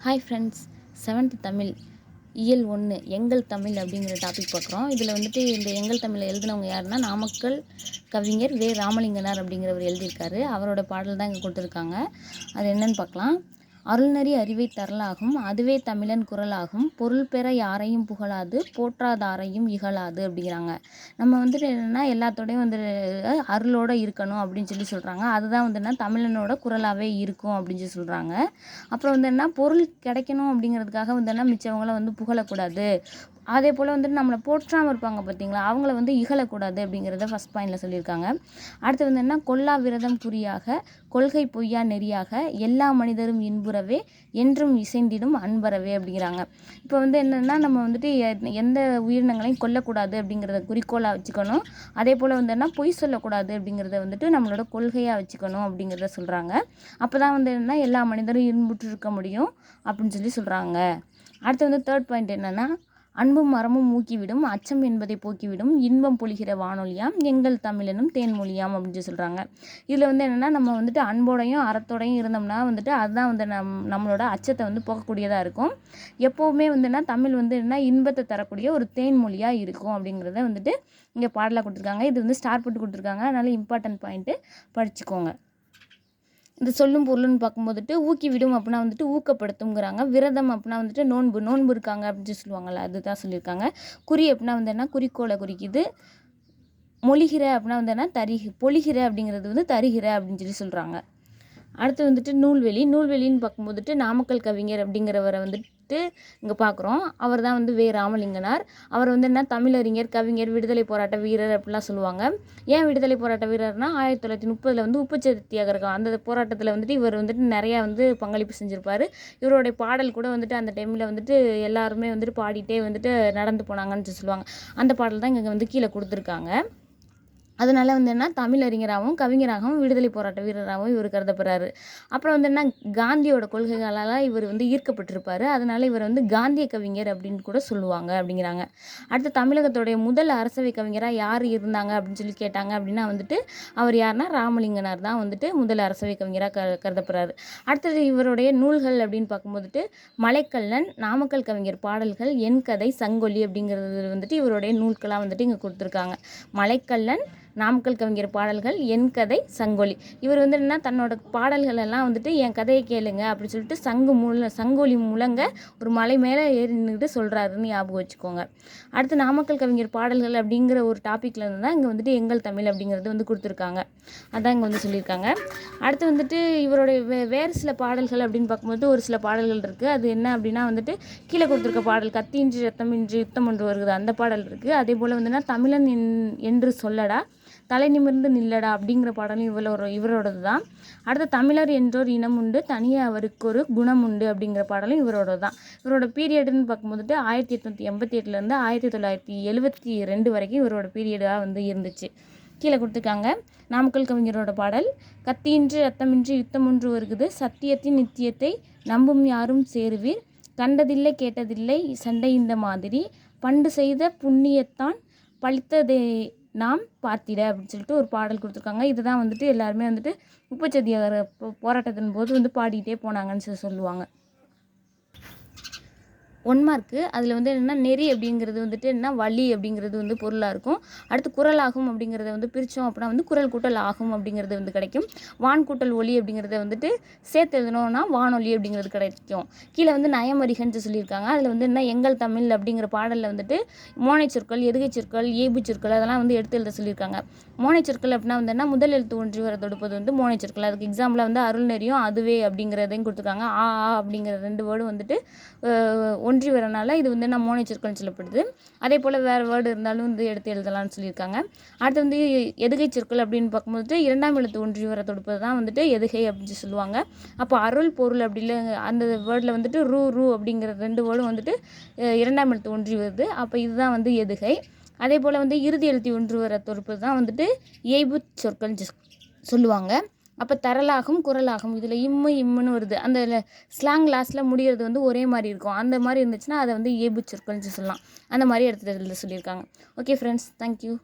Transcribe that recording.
Hi friends, 7th Tamil இயல் 1 எங்கள் தமிழ் அப்படிங்கிற டாபிக் பார்க்குறோம். இதில் வந்துட்டு இந்த எங்கள் தமிழை எழுதினவங்க யாருன்னா, நாமக்கல் கவிஞர் வே. ராமலிங்கனார் அப்படிங்கிறவர் எழுதியிருக்காரு. அவரோட பாடல் தான் இங்கே கொடுத்துருக்காங்க. அது என்னன்னு பார்க்கலாம். அருள்நெறி அறிவை தரலாகும், அதுவே தமிழன் குரலாகும், பொருள் பெற யாரையும் புகழாது, போற்றாதாரையும் இகழாது அப்படிங்கிறாங்க. நம்ம வந்துட்டு என்னென்னா எல்லாத்தோடையும் வந்து அருளோடு இருக்கணும் அப்படின்னு சொல்லி சொல்கிறாங்க. அதுதான் வந்து என்ன தமிழனோட குரலாகவே இருக்கும் அப்படின்னு சொல்லி சொல்கிறாங்க. அப்புறம் வந்து என்ன பொருள் கிடைக்கணும் அப்படிங்கிறதுக்காக வந்து என்ன மிச்சவங்கள வந்து புகழக்கூடாது, அதே போல் வந்துட்டு நம்மளை போற்றாமல் இருப்பாங்க பார்த்தீங்களா, அவங்கள வந்து இகழக்கூடாது அப்படிங்கிறத ஃபஸ்ட் பாயிண்டில் சொல்லியிருக்காங்க. அடுத்து வந்து என்ன கொல்லா விரதம் குறியாக, கொள்கை பொய்யா நெறியாக, எல்லா மனிதரும் இன்புறவே என்றும் இசைந்திடும் அன்பறவே அப்படிங்கிறாங்க. இப்போ வந்து என்னென்னா நம்ம வந்துட்டு எந்த உயிரினங்களையும் கொல்லக்கூடாது அப்படிங்கிறத குறிக்கோளாக வச்சுக்கணும். அதே போல் வந்து என்ன பொய் சொல்லக்கூடாது அப்படிங்கிறத வந்துட்டு நம்மளோட கொள்கையாக வச்சுக்கணும் அப்படிங்கிறத சொல்கிறாங்க. அப்போ தான் வந்து என்ன எல்லா மனிதரும் இன்புற்று இருக்க முடியும் அப்படின்னு சொல்லி சொல்கிறாங்க. அடுத்து வந்து தேர்ட் பாயிண்ட் என்னென்னா, அன்பும் மரமும் ஊக்கிவிடும், அச்சம் என்பதை போக்கிவிடும், இன்பம் பொழிகிற வானொலியாம், எங்கள் தமிழனும் தேன்மொழியாம் அப்படின்னு சொல்கிறாங்க. இதில் வந்து என்னென்னா நம்ம வந்துட்டு அன்போடையும் அறத்தோடையும் இருந்தோம்னா வந்துட்டு அதுதான் வந்து நம்மளோட அச்சத்தை வந்து போக்கக்கூடியதாக இருக்கும். எப்போவுமே வந்துன்னா தமிழ் வந்து என்ன இன்பத்தை தரக்கூடிய ஒரு தேன்மொழியாக இருக்கும் அப்படிங்கிறத வந்துட்டு இங்கே பாடலாக கொடுத்துருக்காங்க. இது வந்து ஸ்டார் போட்டு கொடுத்துருக்காங்க. அதனால் இம்பார்ட்டன்ட் பாயிண்ட்டு படிச்சுக்கோங்க. இந்த சொல்லும் பொருள்னு பார்க்கும்போதுட்டு ஊக்கிவிடும் அப்படின்னா வந்துட்டு ஊக்கப்படுத்துங்கிறாங்க. விரதம் அப்படின்னா வந்துட்டு நோன்பு இருக்காங்க அப்படின்னு சொல்லுவாங்கள்ல, அதுதான் சொல்லியிருக்காங்க. குறி அப்படின்னா வந்து என்ன குறிக்கோளை குறிக்குது. மொழிகிற அப்படின்னா வந்து என்ன பொழிகிற அப்படிங்கிறது வந்து தருகிற அப்படின்னு சொல்லி சொல்கிறாங்க. அடுத்து வந்துட்டு நூல்வெளின்னு பார்க்கும்போதுட்டு நாமக்கல் கவிஞர் அப்படிங்கிறவரை வந்துட்டு இங்கே பார்க்குறோம். அவர் தான் வந்து வே. ராமலிங்கனார். அவர் வந்து என்ன தமிழறிஞர், கவிஞர், விடுதலை போராட்ட வீரர் அப்படிலாம் சொல்லுவாங்க. ஏன் விடுதலை போராட்ட வீரர்னால் 1930 வந்து உப்பு சத்தியாகிரகம் அந்த போராட்டத்தில் வந்துட்டு இவர் வந்துட்டு நிறையா வந்து பங்களிப்பு செஞ்சுருப்பார். இவருடைய பாடல் கூட வந்துட்டு அந்த டைமில் வந்துட்டு எல்லாருமே வந்துட்டு பாடிட்டே வந்துட்டு நடந்து போனாங்கன்னு சொல்லுவாங்க. அந்த பாடல் தான் இங்கே வந்து கீழே கொடுத்துருக்காங்க. அதனால் வந்து என்ன தமிழறிஞராகவும் கவிஞராகவும் விடுதலை போராட்ட வீரராகவும் இவர் கருதப்படுறாரு. அப்புறம் வந்து என்ன காந்தியோட கொள்கைகளால் இவர் வந்து ஈர்க்கப்பட்டிருப்பார். அதனால் இவர் வந்து காந்திய கவிஞர் அப்படின்னு கூட சொல்லுவாங்க அப்படிங்கிறாங்க. அடுத்து தமிழகத்துடைய முதல் அரசவை கவிஞராக யார் இருந்தாங்க அப்படின்னு சொல்லி கேட்டாங்க அப்படின்னா வந்துட்டு அவர் யாருன்னா ராமலிங்கனார் தான் வந்துட்டு முதல் அரசவை கவிஞராக கருதப்படுறாரு. அடுத்தது இவருடைய நூல்கள் அப்படின்னு பார்க்கும்போதுட்டு மலைக்கல்லன், நாமக்கல் கவிஞர் பாடல்கள், என் கதை, சங்கொலி அப்படிங்கிறது வந்துட்டு இவருடைய நூல்களாக வந்துட்டு இங்கே கொடுத்துருக்காங்க. மலைக்கல்லன், நாமக்கல் கவிஞர் பாடல்கள், என் கதை, சங்கொலி. இவர் வந்து என்ன தன்னோட பாடல்கள் எல்லாம் வந்துட்டு என் கதையை கேளுங்க அப்படின்னு சொல்லிட்டு சங்கொலி முழங்க ஒரு மலை மேலே ஏறி நின்றுட்டு சொல்கிறாருன்னு ஞாபகம் வச்சுக்கோங்க. அடுத்து நாமக்கல் கவிஞர் பாடல்கள் அப்படிங்கிற ஒரு டாப்பிக்கில் இருந்து தான் இங்கே வந்துட்டு எங்கள் தமிழ் அப்படிங்கிறது வந்து கொடுத்துருக்காங்க. அதான் இங்கே வந்து சொல்லியிருக்காங்க. அடுத்து வந்துட்டு இவருடைய வேறு சில பாடல்கள் அப்படின்னு பார்க்கும்போது ஒரு சில பாடல்கள் இருக்குது. அது என்ன அப்படின்னா வந்துட்டு கீழே கொடுத்துருக்க பாடல் கத்தியின்றி ரத்தமின்றி யுத்தம் ஒன்று வருகிறது, அந்த பாடல் இருக்குது. அதே போல் வந்துன்னா தமிழன் என்று சொல்லடா, தலை நிமிர்ந்து நில்லடா அப்படிங்கிற பாடலும் இவரோடது தான். அடுத்து தமிழர் என்றோர் இனம் உண்டு, தனியே அவருக்கு ஒரு குணம் உண்டு அப்படிங்கிற பாடலும் இவரோட தான். இவரோட பீரியடுன்னு பார்க்கும்போதுட்டு 1888 1972 வரைக்கும் இவரோட பீரியடாக வந்து இருந்துச்சு. கீழே கொடுத்துருக்காங்க. நாமக்கல் கவிஞரோட பாடல் கத்தியின்றி ரத்தமின்றி யுத்தம் ஒன்று வருகுது, சத்தியத்தின் நித்தியத்தை நம்பும் யாரும் சேருவீர், கண்டதில்லை கேட்டதில்லை சண்டை இந்த மாதிரி, பண்டு செய்த புண்ணியத்தான் பழித்ததே நாம் பார்த்திட அப்படின்னு சொல்லிட்டு ஒரு பாடல் கொடுத்துருக்காங்க. இதுதான் வந்துட்டு எல்லாருமே வந்துட்டு உப்பு சத்தியாகிரக போராட்டத்தின் போது வந்து பாடிட்டே போனாங்கன்னு சொல்லுவாங்க. 1 மார்க்கு. அதில் வந்து என்னென்னா நெறி அப்படிங்கிறது வந்துட்டு என்ன வழி அப்படிங்கிறது வந்து பொருளாக இருக்கும். அடுத்து குரலாகும் அப்படிங்கிறத வந்து பிரித்தோம் அப்படின்னா வந்து குரல் கூட்டல் ஆகும் அப்படிங்கிறது வந்து கிடைக்கும். வான் கூட்டல் ஒலி அப்படிங்கிறத வந்துட்டு சேர்த்து எழுதணும்னா வானொலி அப்படிங்கிறது கிடைக்கும். கீழே வந்து நயமறிகன்னு சொல்லியிருக்காங்க. அதில் வந்து என்ன எங்கள் தமிழ் அப்படிங்கிற பாடலில் வந்துட்டு மோனை சொற்கள், எதுகை சொற்கள், ஏபு சொற்கள் அதெல்லாம் வந்து எடுத்து எழுத சொல்லியிருக்காங்க. மோனை சொற்கள் அப்படின்னா வந்து என்ன முதல் எழுத்து ஒன்றி வர தொடுப்பது வந்து மோனை சொற்கள். அதுக்கு எக்ஸாம்பிளாக வந்து அருள்நெறியும் அதுவே அப்படிங்கிறதையும் கொடுத்துருக்காங்க. ஆ அப்படிங்கிற 2 வேர்டும் வந்துட்டு ஒன்றி வரனால இது வந்து நான் மோனை சொற்கள்னு சொல்லப்படுது. அதே போல் வேறு வேர்டு இருந்தாலும் வந்து எடுத்து எழுதலாம்னு சொல்லியிருக்காங்க. அடுத்து வந்து எதுகை சொற்கள் அப்படின்னு பார்க்கும்போது 2ஆம் எழுத்து ஒன்றி வர தொடுப்பது தான் வந்துட்டு எதுகை அப்படின்னு சொல்லுவாங்க. அப்போ அருள் பொருள் அப்படி இல்லை அந்த வேர்டில் வந்துட்டு ரூ அப்படிங்கிற 2 வேர்டும் வந்துட்டு 2ஆம் எழுத்து ஒன்றி வருது. அப்போ இதுதான் வந்து எதுகை. அதே போல் வந்து இறுதி எழுத்து ஒன்று வர தொடுப்பது தான் வந்துட்டு ஏய்பு சொற்கள்னு சொல்லுவாங்க. அப்போ தரலாகும் குரலாகும் இதில் இம்முன்னு வருது. அந்த ஸ்லாங் லாஸ்ட்டில் முடிகிறது வந்து ஒரே மாதிரி இருக்கும். அந்த மாதிரி இருந்துச்சுன்னா அதை வந்து ஏபு சொற்கள்னு சொல்லலாம். அந்த மாதிரி எடுத்து சொல்லியிருக்காங்க. Okay friends, thank you.